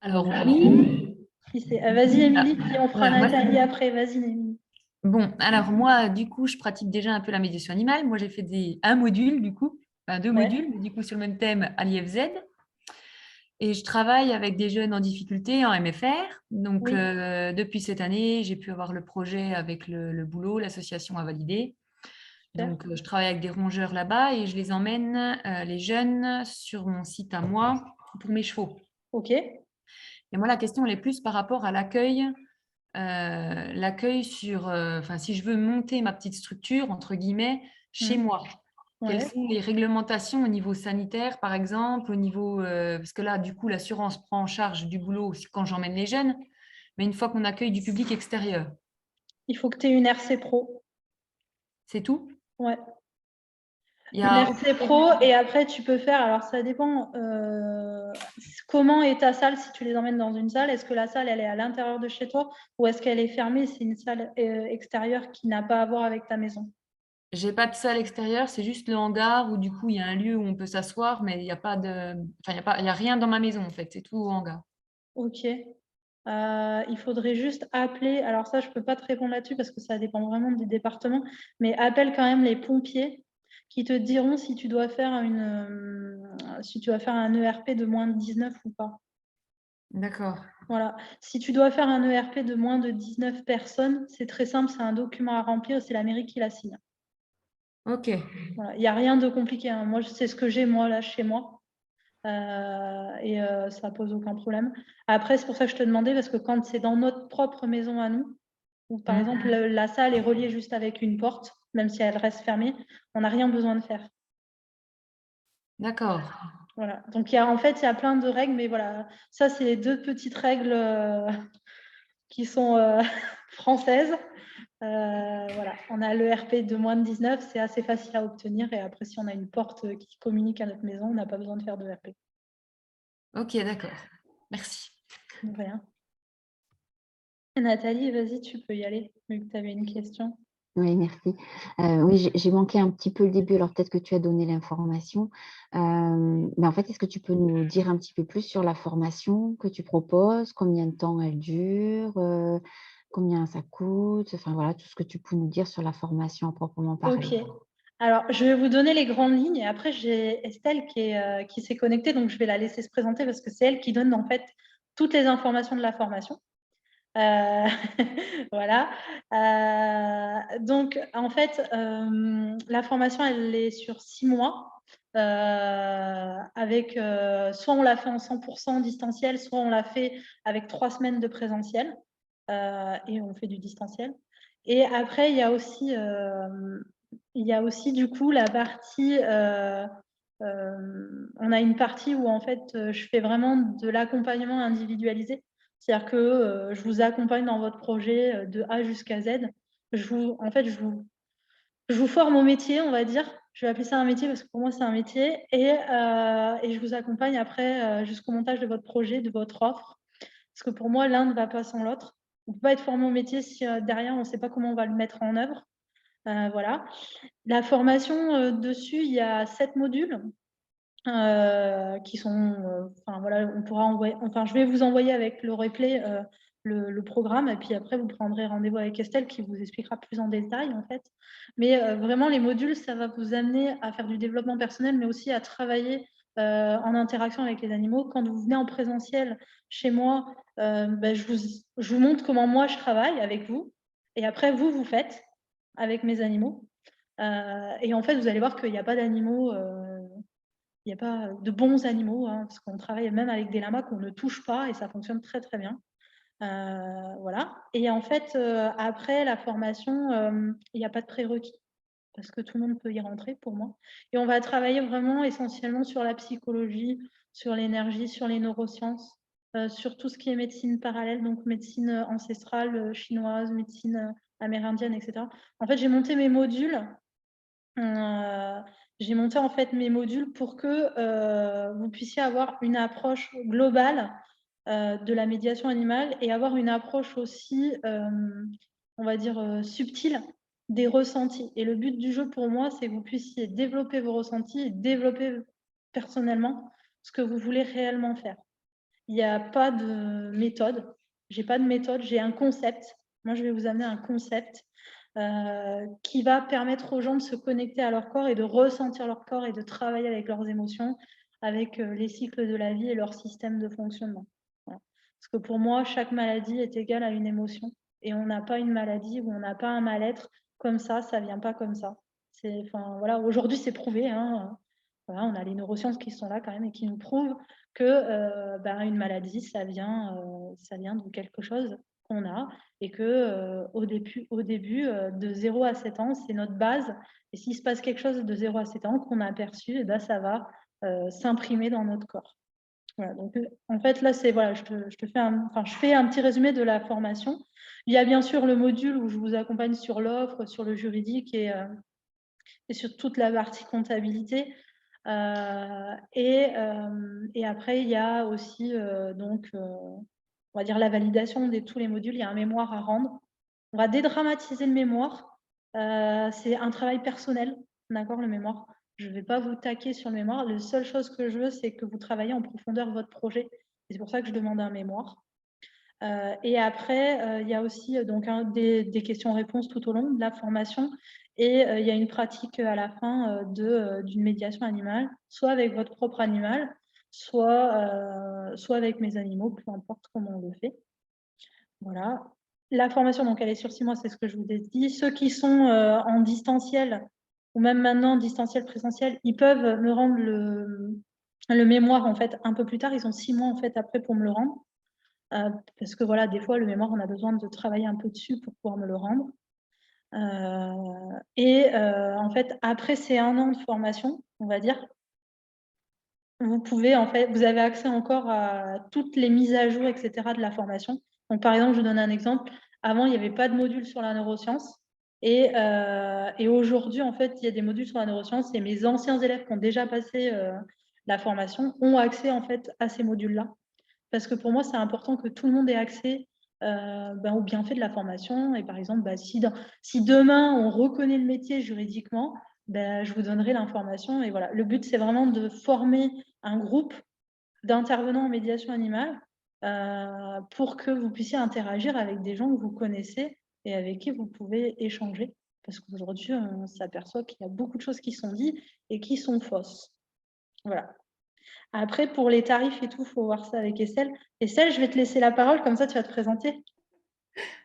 Alors, oui. Vas-y, Émilie, puis on fera voilà, moi, Nathalie après. Vas-y, Émilie. Bon, alors moi, du coup, je pratique déjà un peu la médiation animale. Moi, j'ai fait un module, du coup, enfin, 2 Ouais. modules, mais du coup, sur le même thème à l'IFZ. Et je travaille avec des jeunes en difficulté en MFR. Donc, Oui. depuis cette année, j'ai pu avoir le projet avec le boulot, l'association a validé. Super. Donc, je travaille avec des rongeurs là-bas et je les emmène, les jeunes, sur mon site à moi pour mes chevaux. Ok. Et moi, la question, elle est plus par rapport à l'accueil. L'accueil sur, si je veux monter ma petite structure, entre guillemets, chez moi. Quelles Ouais. sont les réglementations au niveau sanitaire, par exemple, au niveau, parce que là, du coup, l'assurance prend en charge du boulot quand j'emmène les jeunes, mais une fois qu'on accueille du public extérieur, Il faut que tu aies une RC Pro. c'est tout? Ouais. Il y Une a RC Pro, et après, tu peux faire, alors ça dépend comment est ta salle si tu les emmènes dans une salle. Est-ce que la salle, elle est à l'intérieur de chez toi ou est-ce qu'elle est fermée? C'est une salle extérieure qui n'a pas à voir avec ta maison. J'ai pas de salle extérieure, c'est juste le hangar où du coup il y a un lieu où on peut s'asseoir, mais il n'y a pas de, il y a rien dans ma maison en fait, c'est tout au hangar. Ok. Il faudrait juste appeler, alors ça, je peux pas te répondre là-dessus parce que ça dépend vraiment du département, mais appelle quand même les pompiers qui te diront si tu dois faire un ERP de moins de 19 ou pas. D'accord. Voilà. Si tu dois faire un ERP de moins de 19 personnes, c'est très simple, c'est un document à remplir, c'est la mairie qui la signe. Ok. Voilà. Il n'y a rien de compliqué, hein. Moi, c'est ce que j'ai moi là chez moi. Ça pose aucun problème. Après, c'est pour ça que je te demandais, parce que quand c'est dans notre propre maison à nous, ou par exemple la salle est reliée juste avec une porte, même si elle reste fermée, on n'a rien besoin de faire. D'accord. Voilà. Donc en fait, il y a plein de règles, mais voilà, ça c'est les 2 petites règles qui sont françaises. Voilà, on a l'ERP de moins de 19, c'est assez facile à obtenir. Et après, si on a une porte qui communique à notre maison, on n'a pas besoin de faire d'ERP. Ok, d'accord. Merci. Rien. Nathalie, vas-y, tu peux y aller, vu que tu avais une question. Oui, merci. Oui, j'ai manqué un petit peu le début, alors peut-être que tu as donné l'information. Mais en fait, est-ce que tu peux nous dire un petit peu plus sur la formation que tu proposes? Combien de temps elle dure? Combien ça coûte? Enfin voilà, tout ce que tu peux nous dire sur la formation à proprement parler. Ok. Alors, je vais vous donner les grandes lignes et après, j'ai Estelle qui s'est connectée, donc je vais la laisser se présenter parce que c'est elle qui donne en fait toutes les informations de la formation. Voilà. Donc, en fait, la formation, elle est sur 6 mois. Avec soit on l'a fait en 100% distanciel, soit on l'a fait avec 3 semaines de présentiel et on fait du distanciel. Et après, il y a aussi du coup la partie. On a une partie où en fait, je fais vraiment de l'accompagnement individualisé. C'est-à-dire que je vous accompagne dans votre projet de A jusqu'à Z. Je vous forme au métier, on va dire. Je vais appeler ça un métier parce que pour moi, c'est un métier. Et je vous accompagne après jusqu'au montage de votre projet, de votre offre. Parce que pour moi, l'un ne va pas sans l'autre. On ne peut pas être formé au métier si derrière, on ne sait pas comment on va le mettre en œuvre. Voilà. La formation dessus, il y a 7 modules qui sont, voilà, on pourra envoyer, je vais vous envoyer avec le replay le programme et puis après vous prendrez rendez-vous avec Estelle qui vous expliquera plus en détail en fait. Mais vraiment les modules, ça va vous amener à faire du développement personnel, mais aussi à travailler en interaction avec les animaux. Quand vous venez en présentiel chez moi, je vous montre comment moi je travaille avec vous et après vous faites avec mes animaux. Et en fait, vous allez voir qu'il n'y a pas d'animaux. Il n'y a pas de bons animaux, hein, parce qu'on travaille même avec des lamas qu'on ne touche pas et ça fonctionne très, très bien. Voilà. Et en fait, après la formation, il n'y a pas de prérequis parce que tout le monde peut y rentrer pour moi. Et on va travailler vraiment essentiellement sur la psychologie, sur l'énergie, sur les neurosciences, sur tout ce qui est médecine parallèle, donc médecine ancestrale, chinoise, médecine amérindienne, etc. En fait, j'ai monté mes modules. J'ai monté en fait mes modules pour que vous puissiez avoir une approche globale de la médiation animale et avoir une approche aussi, on va dire, subtile des ressentis. Et le but du jeu pour moi, c'est que vous puissiez développer vos ressentis et développer personnellement ce que vous voulez réellement faire. Il n'y a pas de méthode. J'ai pas de méthode, j'ai un concept. Moi, je vais vous amener un concept qui va permettre aux gens de se connecter à leur corps et de ressentir leur corps et de travailler avec leurs émotions, avec les cycles de la vie et leur système de fonctionnement. Voilà. Parce que pour moi, chaque maladie est égale à une émotion et on n'a pas une maladie ou on n'a pas un mal-être comme ça vient pas comme ça. Enfin, voilà, aujourd'hui, c'est prouvé. Hein. Voilà, on a les neurosciences qui sont là quand même et qui nous prouvent que une maladie, ça vient de quelque chose qu'on a et que au début de 0 à 7 ans, c'est notre base. Et s'il se passe quelque chose de 0 à 7 ans qu'on a aperçu, et ben, ça va s'imprimer dans notre corps. Voilà, donc en fait, là, c'est voilà, je fais un petit résumé de la formation. Il y a bien sûr le module où je vous accompagne sur l'offre, sur le juridique et sur toute la partie comptabilité. Et après, il y a aussi on va dire la validation de tous les modules. Il y a un mémoire à rendre. On va dédramatiser le mémoire. C'est un travail personnel, d'accord, le mémoire. Je ne vais pas vous taquer sur le mémoire. La seule chose que je veux, c'est que vous travaillez en profondeur votre projet. Et c'est pour ça que je demande un mémoire. Et après, il y a aussi donc des questions-réponses tout au long de la formation. Et il y a une pratique à la fin d'une médiation animale, soit avec votre propre animal, soit avec mes animaux, peu importe comment on le fait. Voilà. La formation, donc, elle est sur 6 mois, c'est ce que je vous ai dit. Ceux qui sont en distanciel, ou même maintenant distanciel, présentiel, ils peuvent me rendre le mémoire en fait un peu plus tard. Ils ont 6 mois en fait après pour me le rendre. Parce que voilà, des fois, le mémoire, on a besoin de travailler un peu dessus pour pouvoir me le rendre. En fait, après ces 1 an de formation, on va dire, vous avez accès encore à toutes les mises à jour, etc. de la formation. Donc, par exemple, je vous donne un exemple. Avant, il n'y avait pas de module sur la neuroscience. Et aujourd'hui, en fait, il y a des modules sur la neuroscience et mes anciens élèves qui ont déjà passé la formation ont accès en fait à ces modules-là. Parce que pour moi, c'est important que tout le monde ait accès au bienfait de la formation. Et par exemple, si demain, on reconnaît le métier juridiquement, je vous donnerai l'information. Et voilà, le but, c'est vraiment de former un groupe d'intervenants en médiation animale pour que vous puissiez interagir avec des gens que vous connaissez et avec qui vous pouvez échanger. Parce qu'aujourd'hui, on s'aperçoit qu'il y a beaucoup de choses qui sont dites et qui sont fausses. Voilà. Après, pour les tarifs et tout, il faut voir ça avec Estelle. Estelle, je vais te laisser la parole, comme ça tu vas te présenter.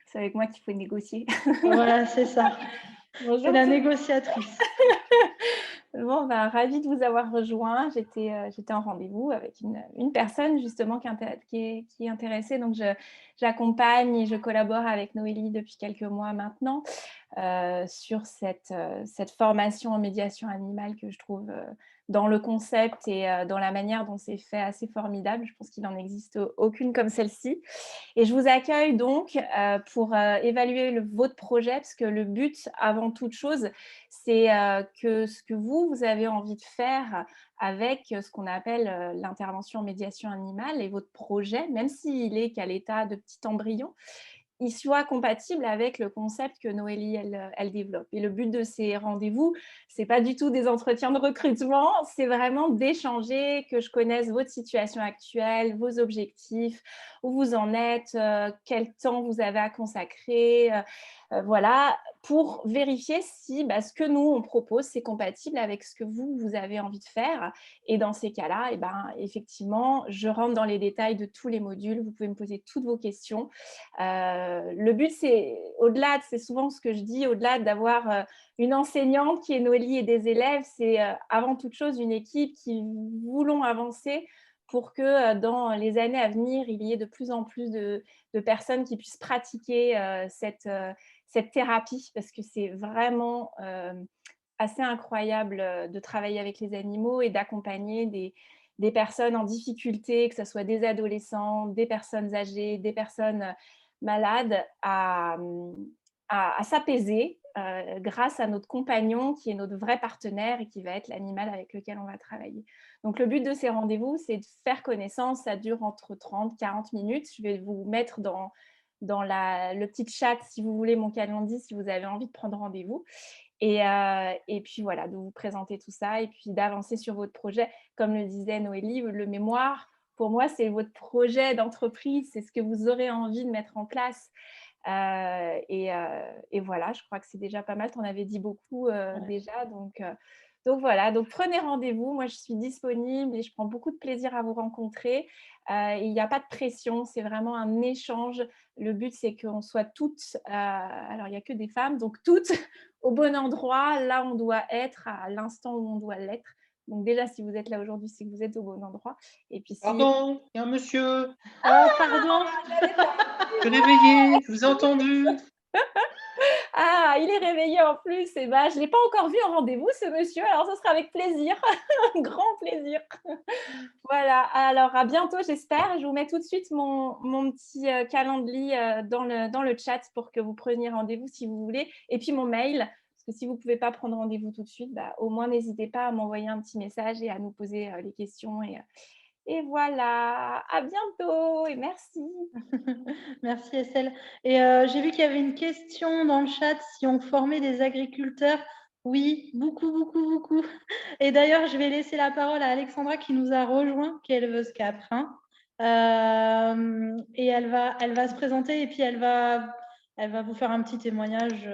C'est avec moi qu'il faut négocier. Voilà, c'est ça. Bonjour. C'est la négociatrice. Bon, ravie de vous avoir rejoint. J'étais en rendez-vous avec une personne justement qui est intéressée. Donc, j'accompagne et je collabore avec Noélie depuis quelques mois maintenant sur cette formation en médiation animale que je trouve dans le concept et dans la manière dont c'est fait assez formidable. Je pense qu'il n'en existe aucune comme celle-ci. Et je vous accueille donc pour évaluer votre projet, parce que le but, avant toute chose, c'est que ce que vous avez envie de faire avec ce qu'on appelle l'intervention en médiation animale et votre projet, même s'il est qu'à l'état de petit embryon, il soit compatible avec le concept que Noélie, elle développe. Et le but de ces rendez-vous, ce n'est pas du tout des entretiens de recrutement, c'est vraiment d'échanger, que je connaisse votre situation actuelle, vos objectifs, où vous en êtes, quel temps vous avez à consacrer, voilà, pour vérifier si ce que nous, on propose, c'est compatible avec ce que vous avez envie de faire. Et dans ces cas-là, effectivement, je rentre dans les détails de tous les modules. Vous pouvez me poser toutes vos questions. Le but, c'est au-delà, c'est souvent ce que je dis, au-delà d'avoir une enseignante qui est Noélie et des élèves, c'est avant toute chose une équipe qui voulons avancer pour que dans les années à venir, il y ait de plus en plus de personnes qui puissent pratiquer cette thérapie, parce que c'est vraiment assez incroyable de travailler avec les animaux et d'accompagner des personnes en difficulté, que ce soit des adolescents, des personnes âgées, des personnes malades, à s'apaiser grâce à notre compagnon qui est notre vrai partenaire et qui va être l'animal avec lequel on va travailler. Donc, le but de ces rendez-vous, c'est de faire connaissance. Ça dure entre 30 et 40 minutes. Je vais vous mettre dans le petit chat, si vous voulez, mon calendrier, si vous avez envie de prendre rendez-vous. Et puis voilà, de vous présenter tout ça et puis d'avancer sur votre projet. Comme le disait Noélie, le mémoire, pour moi, c'est votre projet d'entreprise, c'est ce que vous aurez envie de mettre en place. Et voilà, je crois que c'est déjà pas mal. Tu en avais dit beaucoup déjà. Donc voilà, donc prenez rendez-vous. Moi, je suis disponible et je prends beaucoup de plaisir à vous rencontrer. Il n'y a pas de pression, c'est vraiment un échange. Le but, c'est qu'on soit toutes, alors il n'y a que des femmes, donc toutes au bon endroit, là où on doit être, à l'instant où on doit l'être. Donc déjà, si vous êtes là aujourd'hui, c'est que vous êtes au bon endroit. Et puis si... Pardon, il y a un monsieur. Oh, pardon. Je l'ai réveillé, je vous ai entendu. Ah, il est réveillé en plus. Et je ne l'ai pas encore vu en rendez-vous, ce monsieur. Alors, ce sera avec plaisir. Un grand plaisir. Voilà. Alors, à bientôt, j'espère. Je vous mets tout de suite mon petit calendrier dans le chat pour que vous preniez rendez-vous si vous voulez. Et puis, mon mail. Parce que si vous ne pouvez pas prendre rendez-vous tout de suite, au moins, n'hésitez pas à m'envoyer un petit message et à nous poser les questions. Et voilà, à bientôt et merci. Merci Estelle. Et j'ai vu qu'il y avait une question dans le chat, si on formait des agriculteurs. Oui, beaucoup, beaucoup, beaucoup. Et d'ailleurs, je vais laisser la parole à Alexandra qui nous a rejoint, qui est éleveuse caprin. Et elle va se présenter et puis elle va vous faire un petit témoignage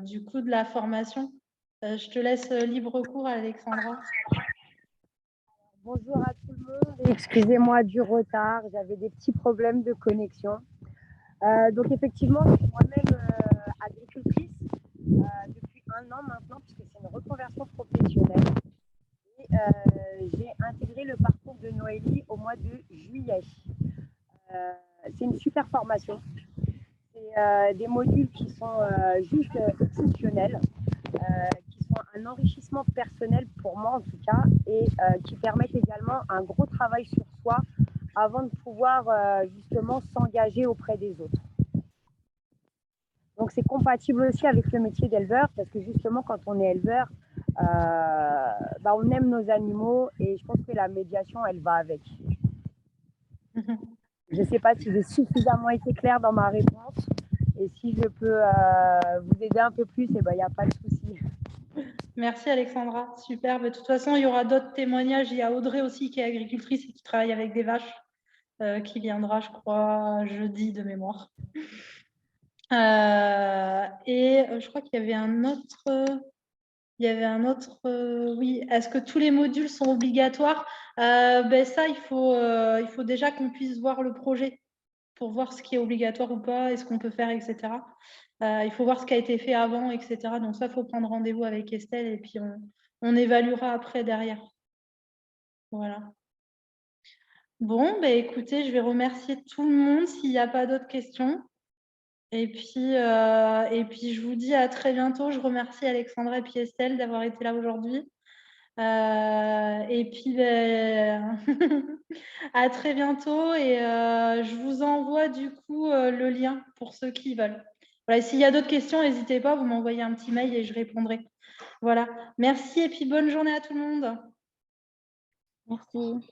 du coup de la formation. Je te laisse libre cours, Alexandra. Bonjour à tout le monde, excusez-moi du retard, j'avais des petits problèmes de connexion. Donc effectivement, je suis moi-même agricultrice depuis 1 an maintenant, puisque c'est une reconversion professionnelle. Et j'ai intégré le parcours de Noélie au mois de juillet. C'est une super formation. C'est des modules qui sont juste exceptionnels. Qui sont un enrichissement personnel pour moi en tout cas et qui permettent également un gros travail sur soi avant de pouvoir justement s'engager auprès des autres. Donc c'est compatible aussi avec le métier d'éleveur parce que justement quand on est éleveur, on aime nos animaux et je pense que la médiation elle va avec. Je ne sais pas si j'ai suffisamment été claire dans ma réponse et si je peux vous aider un peu plus, il n'y a pas de souci. Merci Alexandra, super. De toute façon, il y aura d'autres témoignages. Il y a Audrey aussi qui est agricultrice et qui travaille avec des vaches, qui viendra, je crois, jeudi de mémoire. Et je crois qu'il y avait un autre... oui, est-ce que tous les modules sont obligatoires? Ça, il faut déjà qu'on puisse voir le projet pour voir ce qui est obligatoire ou pas, et ce qu'on peut faire, etc. Il faut voir ce qui a été fait avant, etc. Donc ça, il faut prendre rendez-vous avec Estelle et puis on évaluera après derrière. Voilà. Bon, écoutez, je vais remercier tout le monde s'il n'y a pas d'autres questions. Et puis, je vous dis à très bientôt. Je remercie Alexandra et puis Estelle d'avoir été là aujourd'hui. Et puis, à très bientôt. Et je vous envoie du coup le lien pour ceux qui veulent. Voilà, s'il y a d'autres questions, n'hésitez pas, vous m'envoyez un petit mail et je répondrai. Voilà. Merci et puis bonne journée à tout le monde. Merci.